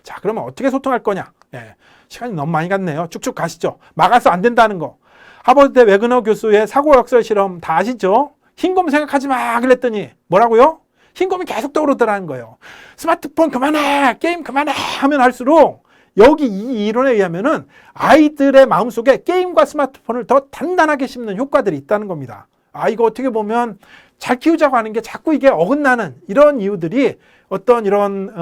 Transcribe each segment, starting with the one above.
자, 그러면 어떻게 소통할 거냐? 예, 시간이 너무 많이 갔네요. 쭉쭉 가시죠. 막아서 안 된다는 거. 하버드대 웨그너 교수의 사고 역설 실험 다 아시죠? 흰곰 생각하지 마 그랬더니 뭐라고요? 흰곰이 계속 떠오르더라는 거예요. 스마트폰 그만해, 게임 그만해 하면 할수록 여기 이 이론에 의하면은 아이들의 마음속에 게임과 스마트폰을 더 단단하게 심는 효과들이 있다는 겁니다. 아, 이거 어떻게 보면 잘 키우자고 하는 게 자꾸 이게 어긋나는 이런 이유들이 어떤 이런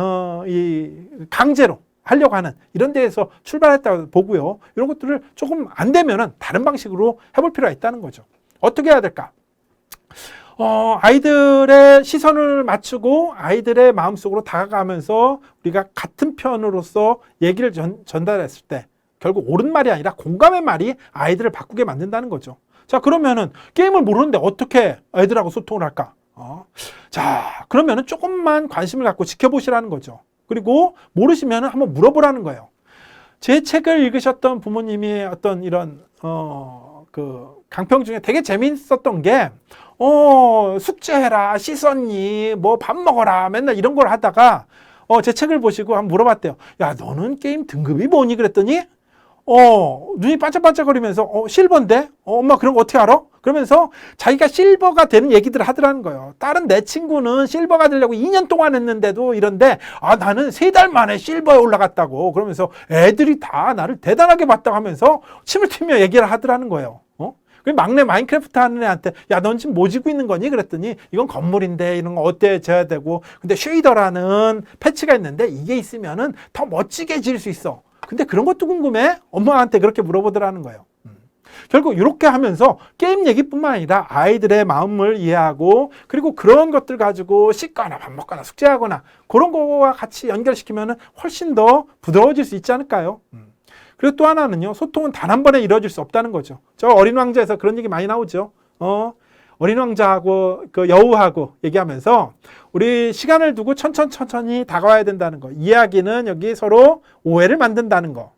이 강제로 하려고 하는 이런 데에서 출발했다고 보고요. 이런 것들을 조금 안 되면은 다른 방식으로 해볼 필요가 있다는 거죠. 어떻게 해야 될까? 아이들의 시선을 맞추고 아이들의 마음속으로 다가가면서 우리가 같은 편으로서 얘기를 전달했을 때 결국 옳은 말이 아니라 공감의 말이 아이들을 바꾸게 만든다는 거죠. 자, 그러면은 게임을 모르는데 어떻게 애들하고 소통을 할까? 자, 그러면은 조금만 관심을 갖고 지켜보시라는 거죠. 그리고 모르시면은 한번 물어보라는 거예요. 제 책을 읽으셨던 부모님이 어떤 이런 그 강평 중에 되게 재미있었던 게 숙제해라, 씻었니, 뭐 밥 먹어라, 맨날 이런 걸 하다가 제 책을 보시고 한번 물어봤대요. 야, 너는 게임 등급이 뭐니? 그랬더니 눈이 반짝반짝거리면서 실버인데? 엄마 그런 거 어떻게 알아? 그러면서 자기가 실버가 되는 얘기들을 하더라는 거예요. 다른 내 친구는 실버가 되려고 2년 동안 했는데도 이런데 나는 3달 만에 실버에 올라갔다고. 그러면서 애들이 다 나를 대단하게 봤다고 하면서 침을 튀며 얘기를 하더라는 거예요. 그 막내 마인크래프트 하는 애한테 야, 넌 지금 뭐 지고 있는 거니? 그랬더니 이건 건물인데 이런 거 어때 져야 되고 근데 쉐이더라는 패치가 있는데 이게 있으면은 더 멋지게 지을 수 있어. 근데 그런 것도 궁금해? 엄마한테 그렇게 물어보더라는 거예요. 결국 이렇게 하면서 게임 얘기뿐만 아니라 아이들의 마음을 이해하고 그리고 그런 것들 가지고 씻거나 밥 먹거나 숙제하거나 그런 거와 같이 연결시키면 훨씬 더 부드러워질 수 있지 않을까요? 그리고 또 하나는요. 소통은 단 한 번에 이루어질 수 없다는 거죠. 저 어린 왕자에서 그런 얘기 많이 나오죠. 어린 왕자하고 그 여우하고 얘기하면서 우리 시간을 두고 천천히 다가와야 된다는 거. 이야기는 여기 서로 오해를 만든다는 거.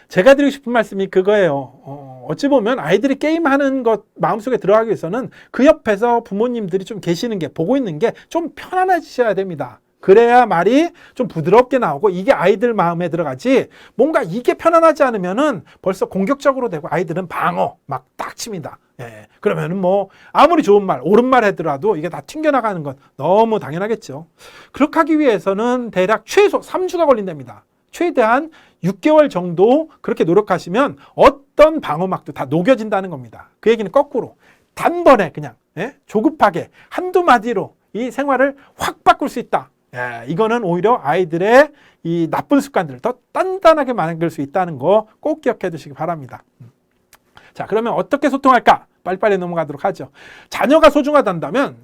제가 드리고 싶은 말씀이 그거예요. 어찌 보면 아이들이 게임하는 것 마음속에 들어가기 위해서는 그 옆에서 부모님들이 좀 계시는 게 보고 있는 게 좀 편안해지셔야 됩니다. 그래야 말이 좀 부드럽게 나오고 이게 아이들 마음에 들어가지 뭔가 이게 편안하지 않으면은 벌써 공격적으로 되고 아이들은 방어 막 딱 칩니다. 예. 그러면은 뭐 아무리 좋은 말, 옳은 말 하더라도 이게 다 튕겨나가는 건 너무 당연하겠죠. 그렇게 하기 위해서는 대략 최소 3주가 걸린답니다. 최대한 6개월 정도 그렇게 노력하시면 어떤 방어막도 다 녹여진다는 겁니다. 그 얘기는 거꾸로 단번에 그냥 조급하게 한두 마디로 이 생활을 확 바꿀 수 있다. 이거는 오히려 아이들의 이 나쁜 습관들을 더 단단하게 만들 수 있다는 거 꼭 기억해 두시기 바랍니다. 자, 그러면 어떻게 소통할까? 빨리빨리 넘어가도록 하죠. 자녀가 소중하다면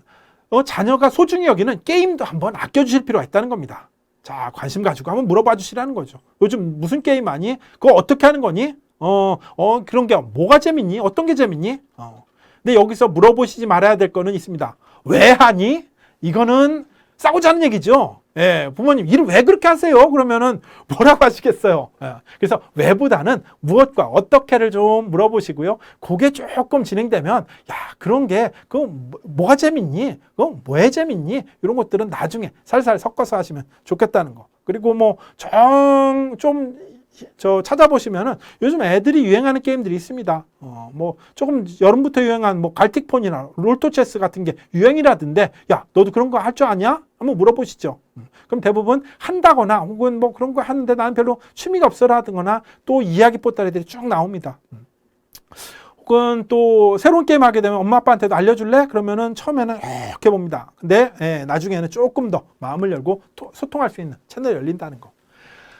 자녀가 소중히 여기는 게임도 한번 아껴주실 필요가 있다는 겁니다. 자, 관심 가지고 한번 물어봐 주시라는 거죠. 요즘 무슨 게임 하니? 그거 어떻게 하는 거니? 그런 게 뭐가 재밌니? 어떤 게 재밌니? 근데 여기서 물어보시지 말아야 될 거는 있습니다. 왜 하니? 이거는 싸우자는 얘기죠. 예, 부모님 일을 왜 그렇게 하세요? 그러면은 뭐라고 하시겠어요? 그래서 왜보다는 무엇과 어떻게를 좀 물어보시고요. 그게 조금 진행되면 야, 그런 게 그거 뭐가 재밌니? 그거 뭐에 재밌니? 이런 것들은 나중에 살살 섞어서 하시면 좋겠다는 거. 그리고 뭐 찾아보시면은 요즘 애들이 유행하는 게임들이 있습니다. 뭐 조금 여름부터 유행한 뭐 갈틱폰이나 롤토체스 같은 게 유행이라던데 야, 너도 그런 거 할 줄 아냐? 한번 물어보시죠. 그럼 대부분 한다거나 혹은 뭐 그런 거 하는데 나는 별로 취미가 없어라든거나 또 이야기 보따리들이 쭉 나옵니다. 혹은 또 새로운 게임 하게 되면 엄마 아빠한테도 알려줄래? 그러면은 처음에는 이렇게 봅니다. 근데 나중에는 조금 더 마음을 열고 소통할 수 있는 채널이 열린다는 거.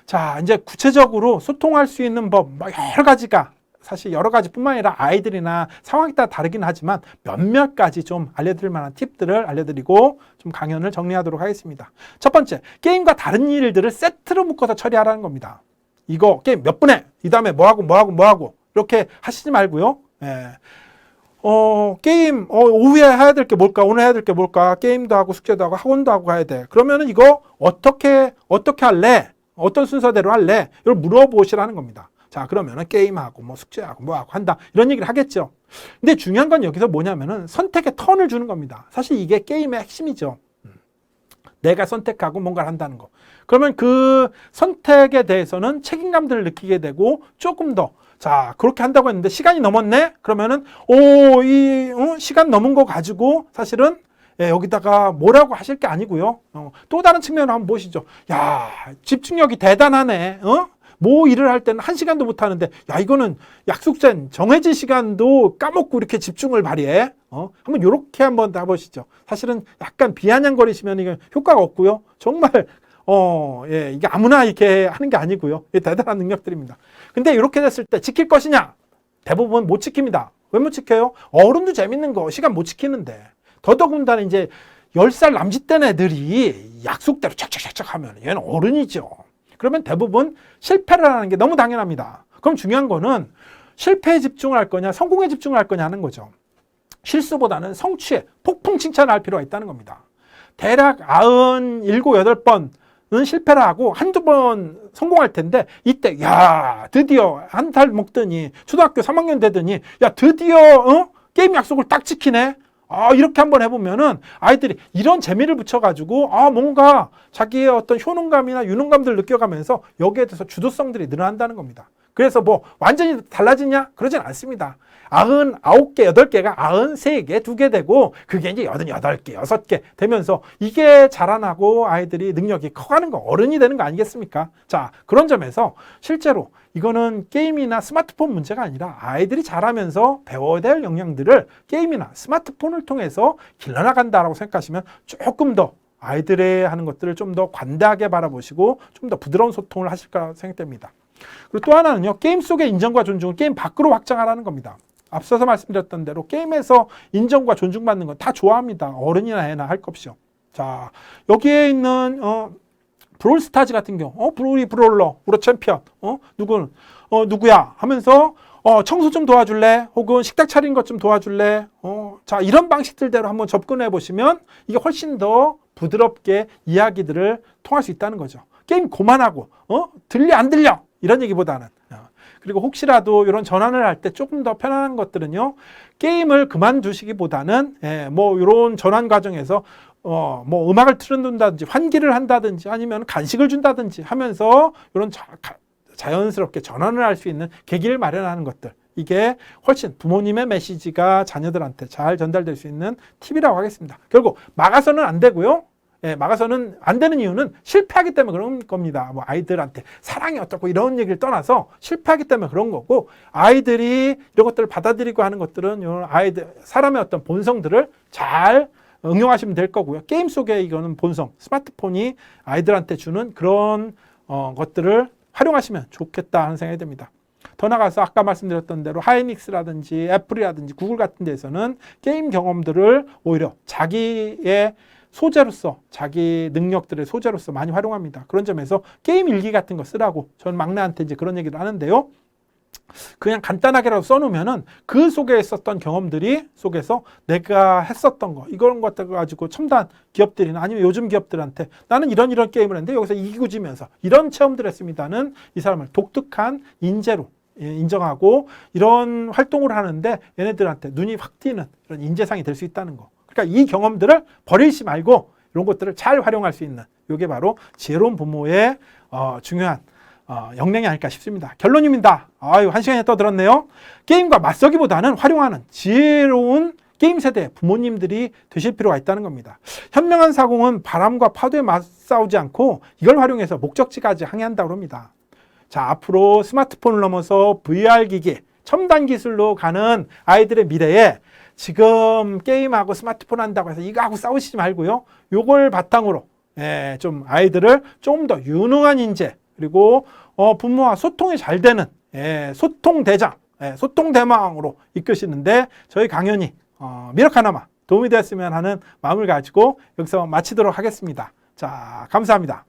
자, 이제 구체적으로 소통할 수 있는 법 여러 가지가 사실 여러 가지뿐만 아니라 아이들이나 상황에 따라 다르긴 하지만 몇몇 가지 좀 알려드릴 만한 팁들을 알려드리고 좀 강연을 정리하도록 하겠습니다. 첫 번째, 게임과 다른 일들을 세트로 묶어서 처리하라는 겁니다. 이거 게임 몇 분 해? 이 다음에 뭐하고 이렇게 하시지 말고요. 게임 오후에 해야 될 게 뭘까? 오늘 해야 될 게 뭘까? 게임도 하고 숙제도 하고 학원도 하고 가야 돼. 그러면은 이거 어떻게 할래? 어떤 순서대로 할래? 이걸 물어보시라는 겁니다. 자, 그러면은 게임하고 뭐 숙제하고 뭐하고 한다. 이런 얘기를 하겠죠. 근데 중요한 건 여기서 뭐냐면은 선택의 턴을 주는 겁니다. 사실 이게 게임의 핵심이죠. 내가 선택하고 뭔가를 한다는 거. 그러면 그 선택에 대해서는 책임감들을 느끼게 되고 조금 더 자, 그렇게 한다고 했는데 시간이 넘었네? 그러면은 시간 넘은 거 가지고 사실은 여기다가 뭐라고 하실 게 아니고요. 또 다른 측면을 한번 보시죠. 야, 집중력이 대단하네. 뭐 일을 할 때는 1시간도 못 하는데 야, 이거는 약속된 정해진 시간도 까먹고 이렇게 집중을 발휘해. 한번 요렇게 한번 해보시죠. 사실은 약간 비아냥거리시면 이게 효과가 없고요. 정말 이게 아무나 이렇게 하는 게 아니고요. 이게 대단한 능력들입니다. 근데 이렇게 됐을 때 지킬 것이냐? 대부분 못 지킵니다. 왜 못 지켜요? 어른도 재밌는 거 시간 못 지키는데. 더더군다나 이제 10살 남짓된 애들이 약속대로 착착착착 하면 얘는 어른이죠. 그러면 대부분 실패를 하는 게 너무 당연합니다. 그럼 중요한 거는 실패에 집중을 할 거냐, 성공에 집중을 할 거냐 하는 거죠. 실수보다는 성취에 폭풍 칭찬을 할 필요가 있다는 겁니다. 대략 97, 8번은 실패를 하고 한두 번 성공할 텐데 이때 야, 드디어 한 달 먹더니 초등학교 3학년 되더니 야, 드디어 게임 약속을 딱 지키네. 이렇게 한번 해보면은 아이들이 이런 재미를 붙여가지고 뭔가 자기의 어떤 효능감이나 유능감들을 느껴가면서 여기에 대해서 주도성들이 늘어난다는 겁니다. 그래서 뭐 완전히 달라지냐? 그러진 않습니다. 99개, 8개가 93개, 2개 되고 그게 이제 88개, 6개 되면서 이게 자라나고 아이들이 능력이 커가는 거, 어른이 되는 거 아니겠습니까? 자, 그런 점에서 실제로 이거는 게임이나 스마트폰 문제가 아니라 아이들이 자라면서 배워야 될 역량들을 게임이나 스마트폰을 통해서 길러나간다라고 생각하시면 조금 더 아이들의 하는 것들을 좀 더 관대하게 바라보시고 좀 더 부드러운 소통을 하실 거라고 생각됩니다. 그리고 또 하나는요, 게임 속의 인정과 존중을 게임 밖으로 확장하라는 겁니다. 앞서서 말씀드렸던 대로 게임에서 인정과 존중받는 건 다 좋아합니다. 어른이나 애나 할 것 없이요. 자, 여기에 있는 브롤스타즈 같은 경우, 브롤이 브롤러, 우리 챔피언, 누구는 누구야 하면서 청소 좀 도와줄래? 혹은 식탁 차린 것 좀 도와줄래? 자, 이런 방식들대로 한번 접근해 보시면 이게 훨씬 더 부드럽게 이야기들을 통할 수 있다는 거죠. 게임 그만하고 들려 안 들려 이런 얘기보다는. 그리고 혹시라도 이런 전환을 할 때 조금 더 편안한 것들은요, 게임을 그만두시기보다는 뭐 이런 전환 과정에서 뭐 음악을 틀어둔다든지 환기를 한다든지 아니면 간식을 준다든지 하면서 이런 자연스럽게 전환을 할 수 있는 계기를 마련하는 것들, 이게 훨씬 부모님의 메시지가 자녀들한테 잘 전달될 수 있는 팁이라고 하겠습니다. 결국 막아서는 안 되고요. 막아서는 안 되는 이유는 실패하기 때문에 그런 겁니다. 뭐 아이들한테 사랑이 어떻고 이런 얘기를 떠나서 실패하기 때문에 그런 거고, 아이들이 이런 것들을 받아들이고 하는 것들은 이런 아이들, 사람의 어떤 본성들을 잘 응용하시면 될 거고요. 게임 속에 이거는 본성, 스마트폰이 아이들한테 주는 그런 것들을 활용하시면 좋겠다 하는 생각이 듭니다. 더 나가서 아까 말씀드렸던 대로 하이닉스라든지 애플이라든지 구글 같은 데서는 게임 경험들을 오히려 자기의 소재로서, 자기 능력들의 소재로서 많이 활용합니다. 그런 점에서 게임 일기 같은 거 쓰라고 저는 막내한테 이제 그런 얘기를 하는데요. 그냥 간단하게라도 써놓으면은 그 속에 있었던 경험들이 속에서 내가 했었던 거, 이런 것들 가지고 첨단 기업들이나 아니면 요즘 기업들한테 나는 이런 게임을 했는데 여기서 이기고 지면서 이런 체험들을 했습니다는 이 사람을 독특한 인재로 인정하고 이런 활동을 하는데 얘네들한테 눈이 확 띄는 이런 인재상이 될 수 있다는 거. 그러니까 이 경험들을 버리지 말고 이런 것들을 잘 활용할 수 있는, 이게 바로 지혜로운 부모의 중요한 역량이 아닐까 싶습니다. 결론입니다. 아유, 1시간이 떠들었네요. 게임과 맞서기보다는 활용하는 지혜로운 게임 세대 부모님들이 되실 필요가 있다는 겁니다. 현명한 사공은 바람과 파도에 맞싸우지 않고 이걸 활용해서 목적지까지 항해한다고 합니다. 자, 앞으로 스마트폰을 넘어서 VR 기기, 첨단 기술로 가는 아이들의 미래에 지금 게임하고 스마트폰 한다고 해서 이거하고 싸우시지 말고요. 요걸 바탕으로 좀 아이들을 좀 더 유능한 인재, 그리고 부모와 소통이 잘 되는 소통 대장, 소통 대망으로 이끄시는데 저희 강연이 미력 하나마 도움이 되었으면 하는 마음을 가지고 여기서 마치도록 하겠습니다. 자, 감사합니다.